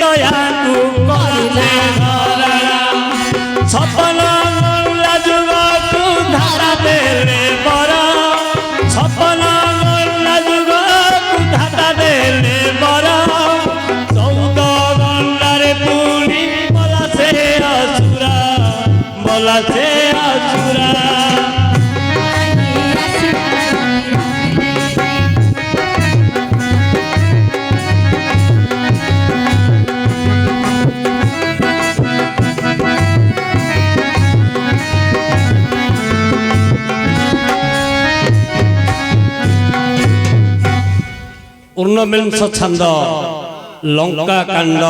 दयाकु करिले धरा छपन गौला जुगकु धारा देले बरा छपन गौला जुगकु धारा देले बरा 14 गंडारे पुनी बोला से असुरा बोला से असुरा ऊर्णविंश छंद लंका कांड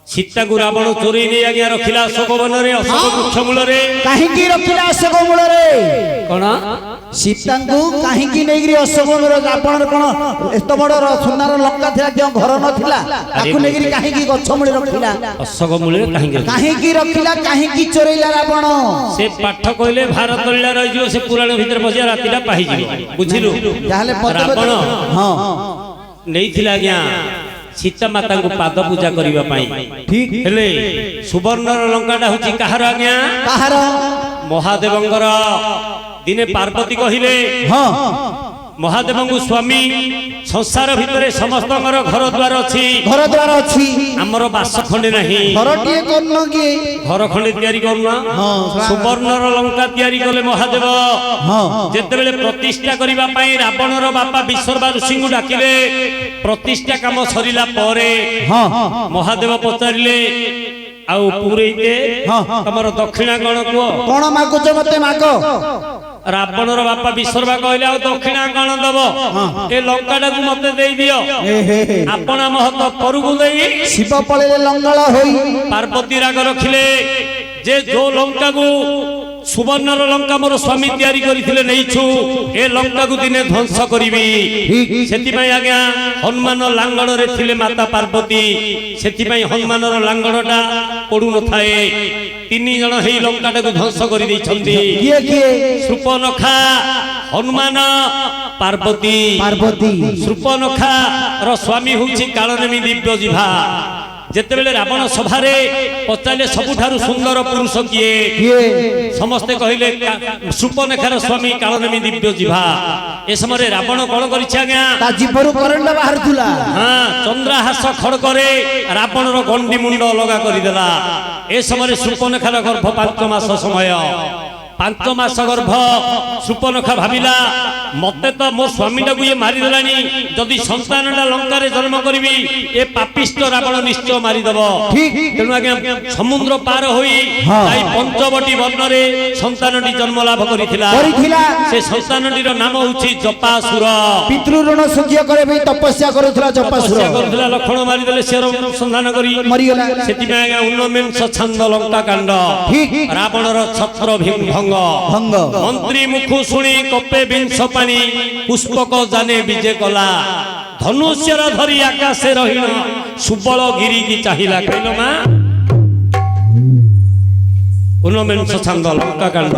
सीता को रावण चोरी नहीं आज्ञा रखिला अशोक वन रे अशोक वृक्ष मूल रे काहे की रखिला अशोक मूल रे कोन सीता को काहे की नेगिरी अशोक मूल रावण कोन एत बड़ सुंदर लंका थिला क्यों घर न थिला ताकू नेगिरी काहे की गछ मूल रखिला अशोक मूल काहे की रखिला काहे की चोरैला रावण से पाठ कहले भारत लीला रहि जो से पुराण भीतर बसिया रातिला पाहि जिवो बुझिलु जाहले रावण हां नहीं थिला आज्ञा सीता माता को पाद पूजा करिवा पाई ठीक हेले सुवर्णर लंकाटा होची कहार आज्ञा कहार महादेवंगर दिने पार्वती कहिले हां महादेव को स्वामी संसार भितर समस्त घर द्वार अच्छी आमर बास खंडे नहीं घर खंडे तैयारी करना सुवर्णर लंका तैयारी कले महादेव जेतेबेले प्रतिष्ठा करिबा पई रावणर बापा विश्वकर्मा ऋषि को डाकिले प्रतिष्ठा काम सरिला परे महादेव पचारिले आउ पुरैते तमर दक्षिणा कोन मागुच मते मागो रावणर बापा विश्वकर्मा कहले आ दक्षिणा कण दब ए लंकाटा को मते दे दियो आपण महत परगु देई शिव पळेले लंगळ होई पार्वती राग रखिले जे जो लंका को सुवर्णर लंका मोर स्वामी तैयारी करथिले नैछु ए लंका को दिने ध्वंस करिवि सेति पई आज्ञा हनुमान लांगड़ रे थिले माता पार्वती सेति पई हनुमानर लांगड़टा पडु न थाए तीन जन हे लंकाटा को ध्वंस करि दै छथि किए किए शूर्पणखा हनुमान पार्वती शूर्पणखा रो स्वामी होछि कालनेमी दिव्य जिभा जेतेबेले रावण सभारे पचारे सबुठारु सुंदर पुरुष किए समस्ते कहिले शूर्पणखार स्वामी कालनेमी दिव्य जिभा ए समय रावण कोन करिछ आज्ञा ता जिभरु करंडा बाहरथुला हां चंद्रहास खड़करे रावणर गंडी मुंड अलगा करि देला ए समय शूर्पणखार गर्भ 5 मास समय 5 मास गर्भ शूर्पणखा भाविला मते तो मो स्वामीटा को ये मारी देलानी जदि संतानटा लंका रे जन्म करबी ए पापिष्ट रावण निश्चय मारी दबो ठीक तेनु आज्ञा समुद्र पार होई ताई पंचवटी वन रे संतानटी जन्म लाभ करिथिला से संतानटी रो नाम होछि जपासुर पितृ ऋण सुझ्य करे भई तपस्या करूथला जपासुर करूथला लक्षण मारी देले शेर संधान करी मरि गेला सेति में आज्ञा उन्नमेंश छंद लंका कांड ठीक रावणर छत्र भंग मंत्री मुखु सुनी कपे विंश पुष्पक जाने विजय कला धनुष्यर धरी आकाशे रहीन सुबल गिरी की चाहिला कहलो मा उन्नमेंश छंद लंका कांड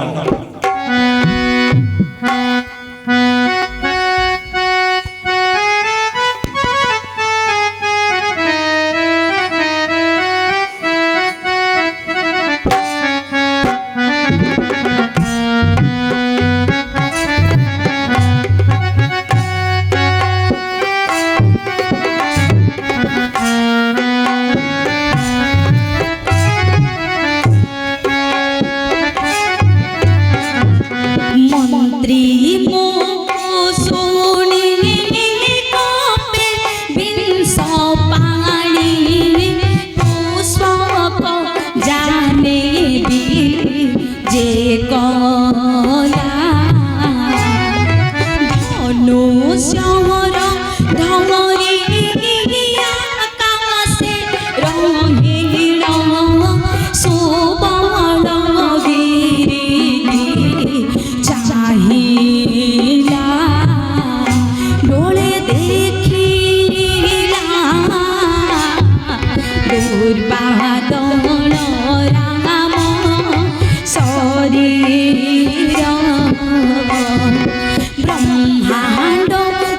ब्रह्मांड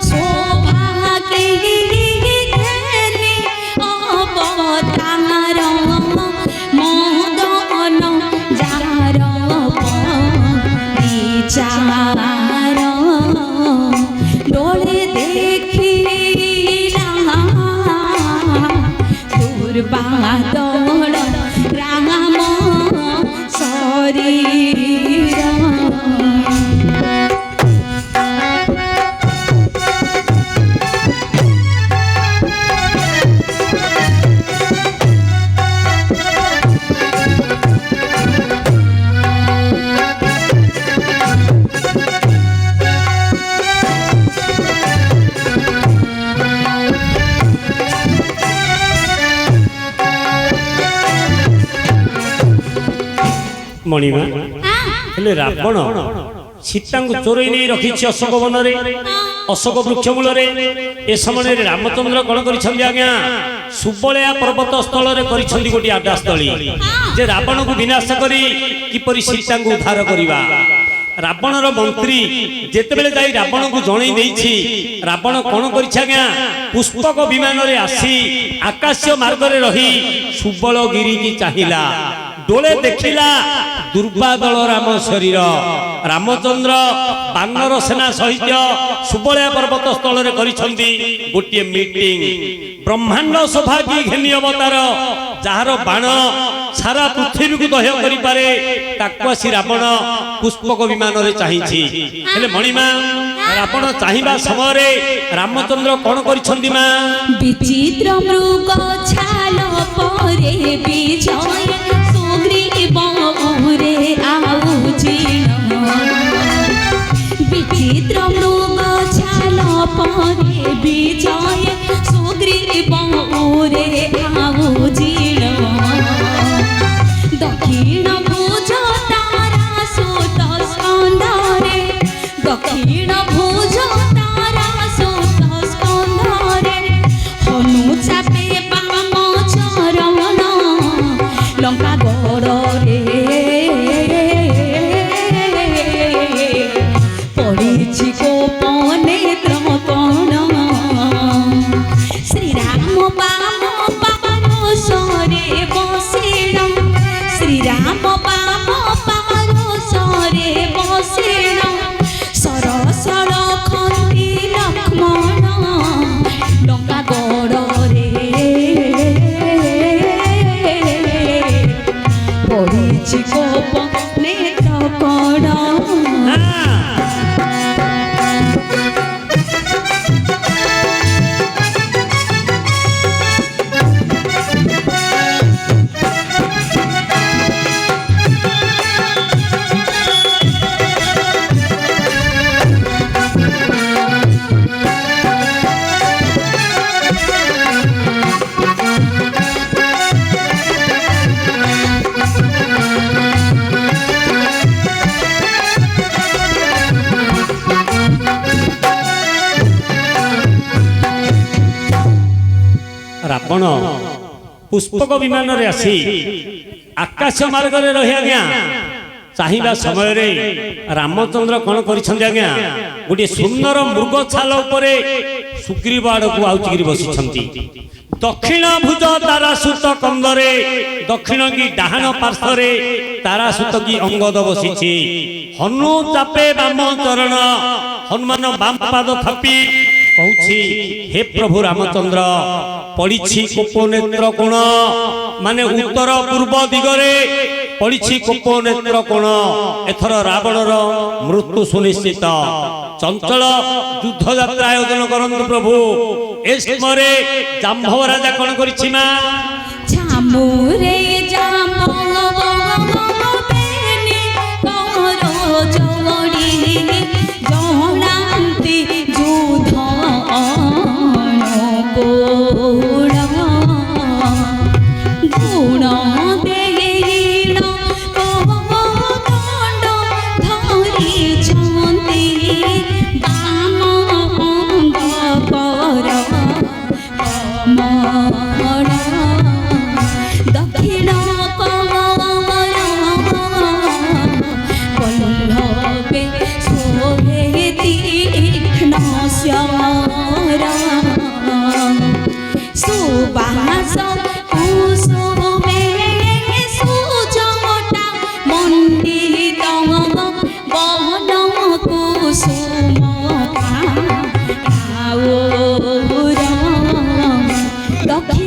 शोभा के বাদল রাম শরীর ମଣିମା ହେଲେ ରାବଣ ସୀତାଙ୍କୁ ଚୋରେଇ ନେଇ ରଖିଛି ଅଶୋକ ବନରେ, ଅଶୋକ ବୃକ୍ଷ ମୂଳରେ। ଏ ସମୟରେ ରାମଚନ୍ଦ୍ର କଣ କରିଛନ୍ତି ଆଜ୍ଞା? ସୁବଳୟା ପର୍ବତ ସ୍ଥଳରେ କରିଛନ୍ତି ଗୋଟିଏ ଆଡ୍ଡାସ୍ଥଳୀ, ଯେ ରାବଣକୁ ବିନାଶ କରି କିପରି ସୀତାଙ୍କୁ ଉଦ୍ଧାର କରିବା। ରାବଣର ମନ୍ତ୍ରୀ ଯେତେବେଳେ ଯାଇ ରାବଣକୁ ଜଣେଇ ଦେଇଛି, ରାବଣ କଣ କରିଛି ଆଜ୍ଞା? ପୁଷ୍ପକ ବିମାନରେ ଆସି ଆକାଶ ମାର୍ଗରେ ରହି ସୁବଳଗିରିକି ଚାହିଁଲା, ଡୋଳେ ଦେଖିଲା ଦୁର୍ବାଦଳ ରାମ ଶରୀର। ରାମଚନ୍ଦ୍ର ବାନର ସେନା ସହିତ ସୁବଳୟା ପର୍ବତ ସ୍ଥଳରେ କରିଛନ୍ତି ଗୋଟିଏ ମିଟିଂ। ବ୍ରହ୍ମାଣ୍ଡ ସୌଭାଗ୍ୟ ଘେନି ଅବତାର, ଯାହାର ବାଣ ସାରା ପୃଥିବୀକୁ ଦହ୍ୟ କରିପାରେ, ତାକୁ ଆସି ରାବଣ ପୁଷ୍ପକ ବିମାନରେ ଚାହିଁଛି। ହେଲେ ମଣିମା, ରାବଣ ଚାହିଁବା ସମୟରେ ରାମଚନ୍ଦ୍ର କଣ କରିଛନ୍ତି ମା? ବିଚିତ୍ର ମୃଗ ଛାଲ ପରେ ବିଜୟ ସୁଗ୍ରୀବରେ ଆଉଜି। ବିଚିତ୍ର ମୃଗ ଛାଲ ପରେ ବିଜୟ ସୁଗ୍ରୀବରେ ଆଉଜି। ଦକ୍ଷିଣ ଭୁଜ ତାରା ସୁତ ସ୍କନ୍ଧରେ, ଦକ୍ଷିଣ ଭୁଜ ତାରା ସୁତ ସ୍କନ୍ଧରେ, ହନୁ ଚାପେ ବାମ ଚରଣ ଲଙ୍କା ଗଡ଼ରେ। ପଡ଼ିଛି କୋପ ନେତ୍ର କଣ, ଶ୍ରୀରାମ ବାମ ପାରସରେ ବସିଣ, ଶ୍ରୀରାମ ବାମ ପାରସରେ ବସିଣ। ସରସର ଖନ୍ତି ଲକ୍ଷ୍ମଣ ଲଙ୍କା ଗଡ଼ରେ। ପଡ଼ିଛି କୋପ ନେତ୍ର କଣ। ରାବଣ ପୁଷ୍ପକ ବିମାନରେ ଆସି ଆକାଶ ମାର୍ଗରେ ରହି ଆଜ୍ଞା ଚାହିଁବା ସମୟରେ ରାମଚନ୍ଦ୍ର କଣ କରିଛନ୍ତି ଆଜ୍ଞା? ଗୋଟିଏ ସୁନ୍ଦର ମୃଗ ଛାଲ ଉପରେ ସୁଗ୍ରୀବ ଆଡକୁ ଆଉଚିକିରି ବସିଛନ୍ତି। ଦକ୍ଷିଣ ଭୁଜ ତାରାସୁତ କନ୍ଦରେ, ଦକ୍ଷିଣ କି ଡାହାଣ ପାର୍ଶ୍ୱରେ ତାରାସୁତ କି ଅଙ୍ଗଦ ବସିଛି। ହନୁ ଚାପେ ବାମ ଚରଣ, ହନୁମାନ ବାମ ପାଦ ଥାପି କହୁଛି, ହେ ପ୍ରଭୁ ରାମଚନ୍ଦ୍ର, ପଡ଼ିଛି କୋପ ନେତ୍ର କୋଣ, ମାନେ ଉତ୍ତର ପୂର୍ବ ଦିଗରେ ପଡ଼ିଛି କୋପ ନେତ୍ର କୋଣ। ଏଥର ରାବଣର ମୃତ୍ୟୁ ସୁନିଶ୍ଚିତ। ଚଞ୍ଚଳ ଯୁଦ୍ଧ ଯାତ୍ରା ଆୟୋଜନ କରନ୍ତୁ ପ୍ରଭୁ। ଏ ସମୟରେ ଜାମ୍ବବ ରାଜା କଣ କରିଛି ମା? ଛାମୁରେ ଜଣାନ୍ତି ଯୁଦ୍ଧ କୋଣ, ଗୁଣ ଦେହୀନ ଦଣ୍ଡ ଧରିଛନ୍ତି ବାମ ଅଙ୍ଗ କର କମଳ। ଦକ୍ଷିଣ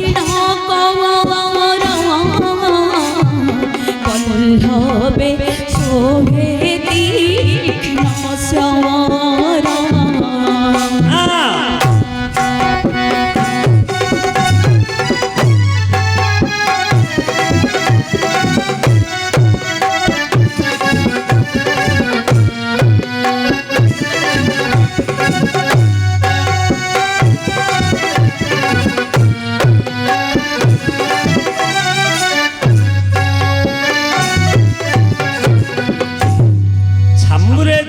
দক্ষিণ কর বল্লভে শোভে তীক্ষ্ণ স্বর।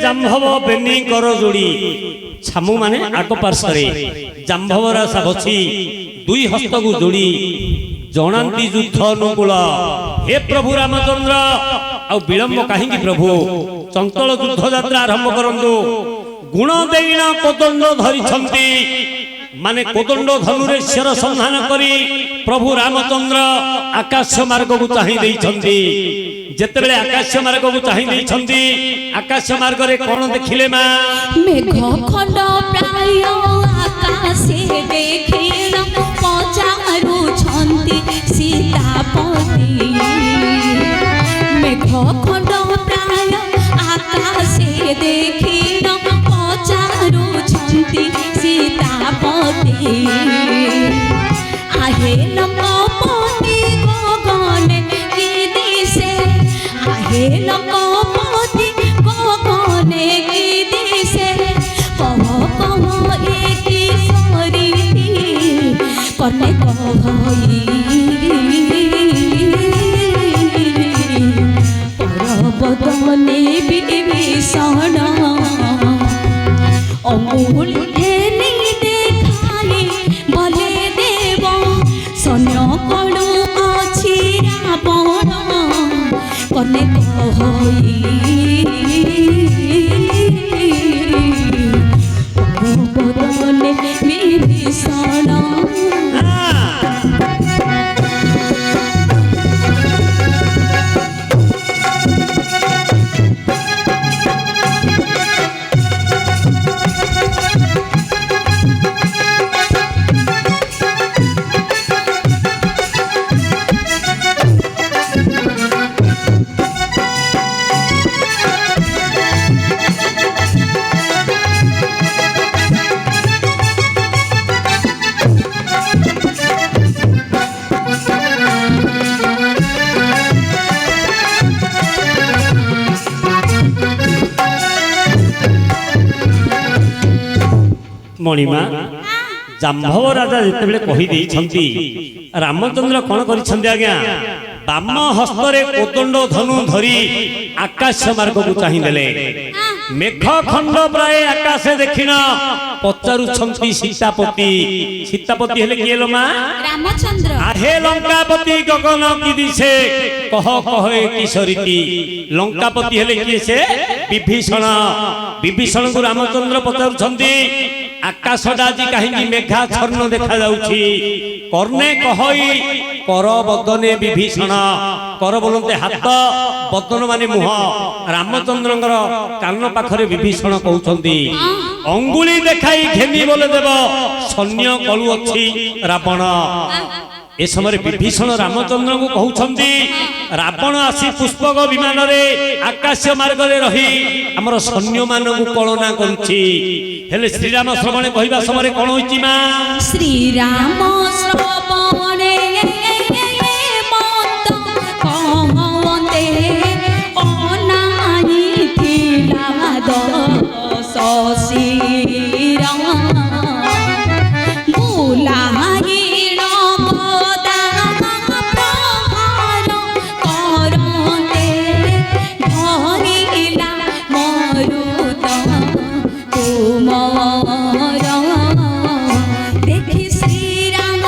ଜାମ୍ଭବ ବେନି କର ଯୋଡ଼ି ଛାମୁ ମାନେ ଆଗ ପାର୍ଶ୍ୱରେ ଜାମ୍ଭବ ରାସା ବସି ଦୁଇ ହସ୍ତକୁ ଯୋଡ଼ି ଜଣାନ୍ତି ଯୁଦ୍ଧ ଅନୁକୂଳ। ହେ ପ୍ରଭୁ ରାମଚନ୍ଦ୍ର, ଆଉ ବିଳମ୍ବ କାହିଁକି ପ୍ରଭୁ? ଚଞ୍ଚଳ ଯୁଦ୍ଧ ଯାତ୍ରା ଆରମ୍ଭ କରନ୍ତୁ। ଗୁଣ ଦେଇଣ କୋଦଣ୍ଡ ଧରିଛନ୍ତି, ମାନେ କୋଦଣ୍ଡ ଧନୁରେ ଶର ସନ୍ଧାନ କରି ପ୍ରଭୁ ରାମଚନ୍ଦ୍ର ଆକାଶ ମାର୍ଗକୁ ଚାହିଁ ଦେଇଛନ୍ତି। ଯେତେବେଳେ ଆକାଶ ମାର୍ଗକୁ ଚାହିଁ ଦେଇଛନ୍ତି, ଆକାଶ ମାର୍ଗରେ କଣ ଦେଖିଲେ ମା? মেঘ খণ্ড প্রায় আকাশে দেখিল পচারুছন্তি সীতাপতি। মেঘ খণ্ড প্রায় আকাশে দেখিল পচারুছন্তি সীতাপতি। আহে লঙ্কপতি গগনে কি দিশে, আহে লঙ্কপতি গগনে কি দিশে, কহ কহ একি সরিতি কনে কহই। পরবদনে বিভীষণ অঙ্গুলি ঠেলি দেখাই বলে দেব সৈন্য কণু আছে রাবণ কনে কহই। পরবদনে বিভীষণ ମଣିମା, ଜାମ୍ଭବ ରାଜା ଯେତେବେଳେ କହି ଦେଇଛନ୍ତି, ରାମଚନ୍ଦ୍ର କଣ କରିଛନ୍ତି ଆଜ୍ଞା? ବାମ ହସ୍ତରେ କୋଦଣ୍ଡ ଧନୁ ଧରି ଆକାଶ ମାର୍ଗକୁ ଚାହିଁଦେଲେ। ମେଘ ଖଣ୍ଡ ପ୍ରାୟ ଆକାଶ ଦେଖିନ ପଚାରୁଛନ୍ତି ସୀତାପତି। ସୀତାପତି ହେଲେ କିଏ ଲୋ ମା? ରାମଚନ୍ଦ୍ର। ଆହେ ଲଙ୍କାପତି ଗଗନ କି ଦିଶେ, କହ କହ କି ସରିତି। ଲଙ୍କାପତି ହେଲେ କିଏ ସେ? ବିଭୀଷଣ। ବିଭୀଷଣକୁ ରାମଚନ୍ଦ୍ର ପଚାରୁଛନ୍ତି, ଆକାଶଟା ଆଜି କାହିଁକି ମେଘାଚ୍ଛନ୍ନ ଦେଖାଯାଉଛି? କର୍ଣ୍ଣେ କହଇ କର ବଦନେ ବିଭୀଷଣ। କର ବୋଲନ୍ତେ ହାତ, ବଦନ ମାନେ ମୁହଁ। ରାମଚନ୍ଦ୍ରଙ୍କର କାନ ପାଖରେ ବିଭୀଷଣ କହୁଛନ୍ତି। ଅଙ୍ଗୁଳି ଦେଖାଇ ଘେନି ବୋଲେ ଦେବ ସୈନ୍ୟ କଳୁ ଅଛି ରାବଣ। ଏ ସମୟରେ ବିଭୀଷଣ ରାମଚନ୍ଦ୍ରଙ୍କୁ କହୁଛନ୍ତି, ରାବଣ ଆସି ପୁଷ୍ପକ ବିମାନରେ ଆକାଶ ମାର୍ଗରେ ରହି ଆମର ସୈନ୍ୟମାନଙ୍କୁ କଳନା କରୁଛି। ହେଲେ ଶ୍ରୀରାମ ଶ୍ରବଣେ କହିବା ସମୟରେ କଣ ହୋଇଛି ମା? ଶ୍ରୀରାମ ଶ୍ରବଣେ ମତ କହନ୍ତେ ଅନାଇ ଥିଲା ଦଶ ଶିର ବୁଲାଇଣ ଗଦା ପ୍ରହାର କରନ୍ତେ ଧରିଲା ମରୁତ ତୁମର। ଦେଖି ଶ୍ରୀରାମ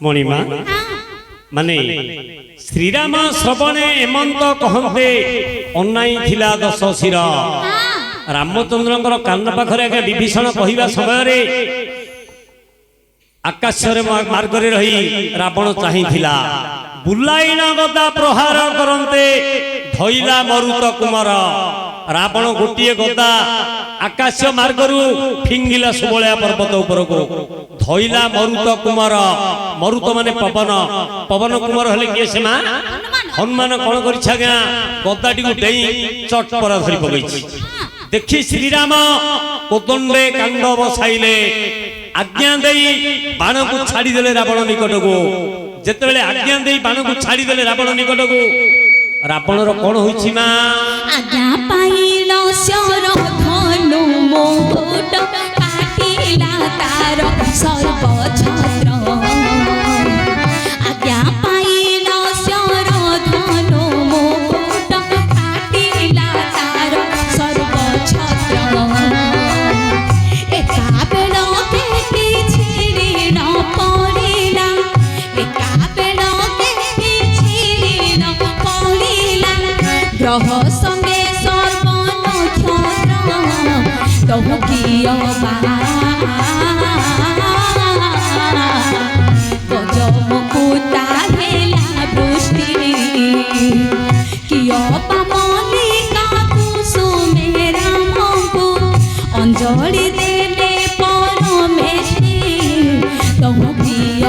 ମଣିମା ମାନେ ଶ୍ରୀରାମ ଶ୍ରବଣେ ଏମନ୍ତ କହନ୍ତେ ଅନାଇ ଥିଲା ଦଶ ଶିର। ରାମଚନ୍ଦ୍ରଙ୍କର କାନ ପାଖରେ ଆଜ୍ଞା ବିଭୀଷଣ କହିବା ସମୟରେ ଆକାଶରେ ମାର୍ଗରେ ରହି ରାବଣ ଚାହିଁଥିଲା ବୁଲାଇଣ ଗଦା ପ୍ରହାର କରନ୍ତେ ଧଇଲା ମରୁତ କୁମାର। ରାବଣ ଗୋଟିଏ ଗଦା ଆକାଶ ମାର୍ଗରୁ ଫିଙ୍ଗିଲା ସୁବଳିଆ ପର୍ବତ ଉପରକୁ ଧଇଲା ମରୁତ କୁମାର। ମରୁତ ମାନେ ପବନ, ପବନ କୁମାର ହେଲେ କିଏ ସେ ମା ହନୁମାନ। କଣ କରିଛି ଆଜ୍ଞା ଗଦାଟିକୁ ଡେଇଁ ଚଟପରା ଧରି ପକେଇଛି। ଦେଖି ଶ୍ରୀରାମ କୋଦଣ୍ଡେ କାଣ୍ଡ ବସାଇଲେ ଆଜ୍ଞା ଦେଇ ବାଣକୁ ଛାଡ଼ିଦେଲେ ରାବଣ ନିକଟକୁ। ଯେତେବେଳେ ଆଜ୍ଞା ଦେଇ ବାଣକୁ ଛାଡ଼ିଦେଲେ ରାବଣ ନିକଟକୁ ରାବଣର କଣ ହୋଇଛି ମା ଆଜ୍ଞା ପାଇଲ ଶର ଧନୁ ମୁକୁଟ କାଟିଲା ତାର ସର୍ବଛତ୍ର। ଆଜ୍ଞା ପାଇଲ ଶର ଧନୁ ମୁକୁଟ କାଟିଲା ତାର ସର୍ବଛତ୍ର। ଏକା ବେଳକେ କିଛି ଋଣ ପଡ଼ିଲା, ଏକା ବେଳକେ କିଛି ଋଣ ପଡ଼ିଲା। ଗ୍ରହ ସଙ୍ଗେ ସର୍ବ ନକ୍ଷତ୍ର ତହୁ କିୟ ଗଜମୁକୁତା ହେଲା ବୃଷ୍ଟି। କିୟ ମଲ୍ଲିକା କୁସୁମେ ରାମଙ୍କୁ ଅଞ୍ଜଳି ଦେଲେ ପରମେଷ୍ଟି। ତହୁ କିୟ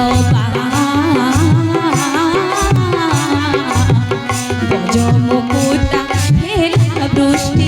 ଗଜମୁକୁତା ହେଲା ବୃଷ୍ଟି।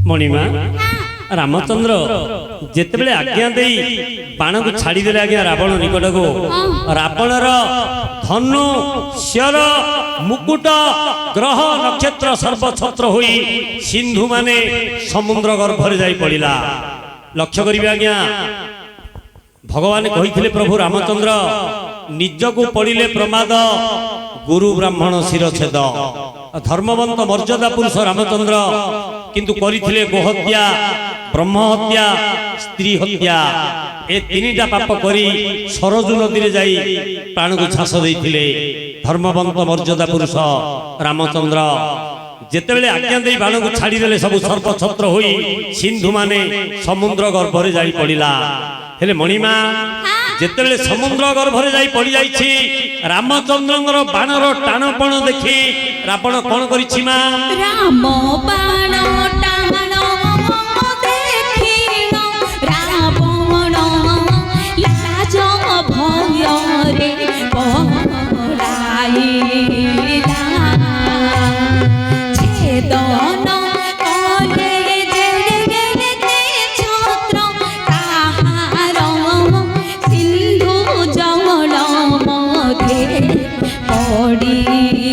ମଣିମା ରାମଚନ୍ଦ୍ର ଯେତେବେଳେ ଆଜ୍ଞା ଦେଇ ବାଣକୁ ଛାଡ଼ିଦେଲେ ଆଜ୍ଞା ରାବଣ ନିକଟକୁ ରାବଣର ଧନୁ ଶ୍ୟର ମୁକୁଟ ଗ୍ରହ ନକ୍ଷତ୍ର ସର୍ବଛତ୍ର ହୋଇ ସିନ୍ଧୁ ମାନେ ସମୁଦ୍ର ଗର୍ଭରେ ଯାଇ ପଡ଼ିଲା। ଲକ୍ଷ୍ୟ କରିବେ ଆଜ୍ଞା ଭଗବାନ କହିଥିଲେ ପ୍ରଭୁ ରାମଚନ୍ଦ୍ର ନିଜକୁ ପଡ଼ିଲେ ପ୍ରମାଦ ଗୁରୁ ବ୍ରାହ୍ମଣ ଶିରଛେଦ। ଧର୍ମବନ୍ତ ମର୍ଯ୍ୟାଦା ପୁରୁଷ ରାମଚନ୍ଦ୍ର କିନ୍ତୁ କରିଥିଲେ ଗୋହତ୍ୟା, ବ୍ରହ୍ମ ହତ୍ୟା, ସ୍ତ୍ରୀ ହତ୍ୟା। ଏ ତିନିଟା ପାପ କରି ସରଜୁ ନଦୀରେ ଯାଇ ପ୍ରାଣକୁ ଝାସ ଦେଇଥିଲେ ଧର୍ମବନ୍ତ ମର୍ଯ୍ୟାଦା ପୁରୁଷ ରାମଚନ୍ଦ୍ର। ଯେତେବେଳେ ଆଜ୍ଞା ଦେଇ ବାଣକୁ ଛାଡ଼ିଦେଲେ ସବୁ ସର୍ବଛତ୍ର ହୋଇ ସିନ୍ଧୁ ମାନେ ସମୁଦ୍ର ଗର୍ଭରେ ଯାଇ ପଡ଼ିଲା। ହେଲେ ମଣିମା ଯେତେବେଳେ ସମୁଦ୍ର ଗର୍ଭରେ ଯାଇ ପଡ଼ିଯାଇଛି ରାମଚନ୍ଦ୍ରଙ୍କର ବାଣର ଟାଣପଣ ଦେଖି ରାବଣ କଣ କରିଛି ମା ରାମ ବାଣ ଟାଣ ଦେଖିଲ ରାବଣ ଲାଜ ଭୟରେ ପଳାଇଲା। ଛେଦନ କଲେ ଯେତେ ଛତ୍ର ତାହାର ସିନ୍ଧୁ ଜଳ ମଧ୍ୟରେ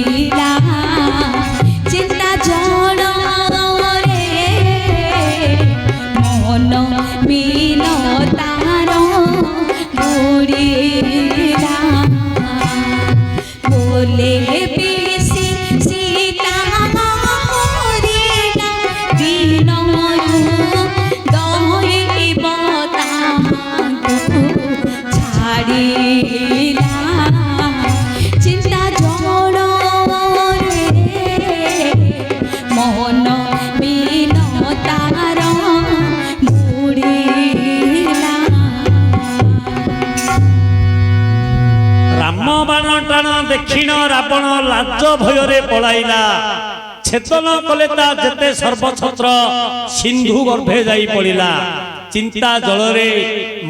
ପଡ଼ିଲା। ଚିନ୍ତା ଜଳରେ ମନ ମିନ ତାର ବୁଡ଼ିଲା। ବୋଲେ ବେଶୀ ସୀତା ମରିଲା ଦିନରୁ ଦଇବ ତାଙ୍କୁ ଛାଡ଼ିଲା। ଚିନ୍ତା ଜଳରେ ମନ ମିନ ତାର ବୁଡ଼ିଲା। ରାମ ବାଣ ଟାଣ ଦେଖିଣ ରାବଣ ଲାଜ ଭୟରେ ପଳାଇଲା। ଛେଦନ କଲେ ତା ଯେତେ ସର୍ବଛତ୍ର ସିନ୍ଧୁ ଗର୍ଭେ ଯାଇ ପଡ଼ିଲା। ଚିନ୍ତା ଜଳରେ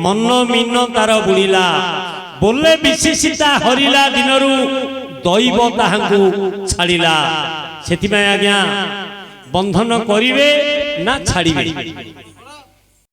ମନ ମିନ ତାର ବୁଡ଼ିଲା। ବୋଲେ ବିଶିଷିତା ହରିଲା ଦିନରୁ दैव ताहांकु छाड़िला सेति आज्ञा बंधन करिवे ना छाड़िवे